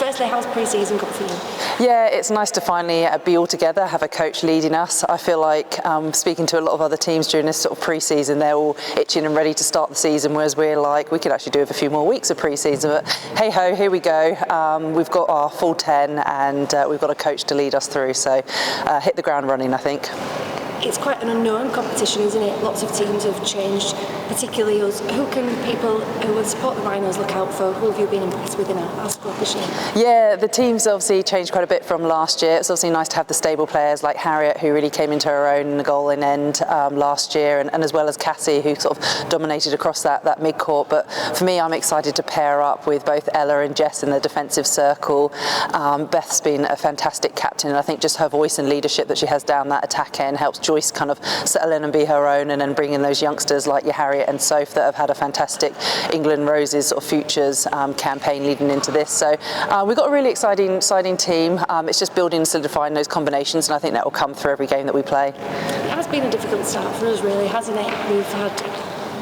firstly, how's pre-season gone for you? Yeah, it's nice to finally be all together, have a coach leading us. I feel like speaking to a lot of other teams during this sort of pre-season, they're all itching and ready to start the season, whereas we're like, we could actually do with a few more weeks of pre-season, but hey ho, here we go. We've got our full 10 and we've got a coach to lead us through, so hit the ground running, I think. It's quite an unknown competition, isn't it? Lots of teams have changed, particularly us. Who can people who will support the Rhinos look out for? Who have you been impressed with in our squad this year? Yeah, the team's obviously changed quite a bit from last year. It's obviously nice to have the stable players like Harriet, who really came into her own in the goal in end last year, and as well as Cassie, who sort of dominated across that mid-court. But for me, I'm excited to pair up with both Ella and Jess in the defensive circle. Beth's been a fantastic captain, and I think just her voice and leadership that she has down that attack end helps Joyce kind of settle in and be her own, and then bring in those youngsters like your Harriet and Soph that have had a fantastic England Roses sort of futures campaign leading into this. So we've got a really exciting team. It's just building and solidifying those combinations, and I think that will come through every game that we play. It has been a difficult start for us, really, hasn't it? We've had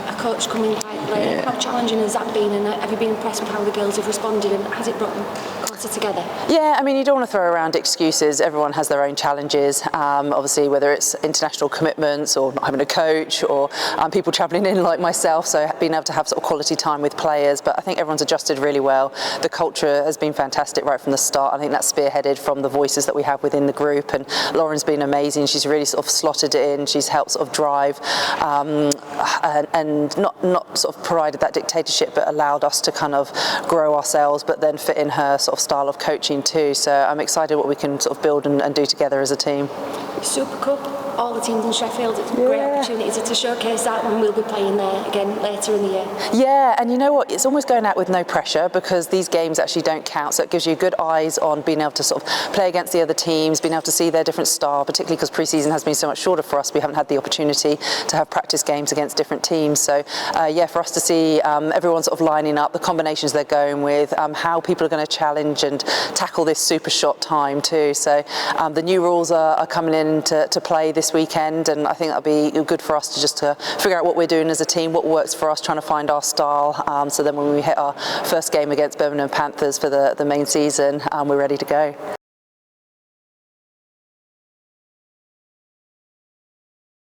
a coach coming quite late. Yeah. How challenging has that been, and have you been impressed with how the girls have responded, and has it brought them closer together? Yeah, I mean, you don't want to throw around excuses. Everyone has their own challenges, obviously, whether it's international commitments or not having a coach, or people travelling in like myself, so being able to have sort of quality time with players. But I think everyone's adjusted really well. The culture has been fantastic right from the start. I think that's spearheaded from the voices that we have within the group, and Lauren's been amazing. She's really sort of slotted it in. She's helped sort of drive and not sort of provided that dictatorship, but allowed us to kind of grow ourselves, but then fit in her sort of style of coaching too. So I'm excited what we can sort of build and do together as a team. Super Cup, all the teams in Sheffield, it's a great opportunity to showcase that, when we'll be playing there again later in the year. Yeah, and you know what, it's almost going out with no pressure, because these games actually don't count, so it gives you good eyes on being able to sort of play against the other teams, being able to see their different style, particularly because pre-season has been so much shorter for us. We haven't had the opportunity to have practice games against different teams, so yeah, for us to see everyone sort of lining up, the combinations they're going with, how people are going to challenge and tackle this super shot time too. So the new rules are coming in to play this weekend, and I think that'll be good for us to just figure out what we're doing as a team, what works for us, trying to find our style, so then when we hit our first game against Birmingham Panthers for the main season, we're ready to go.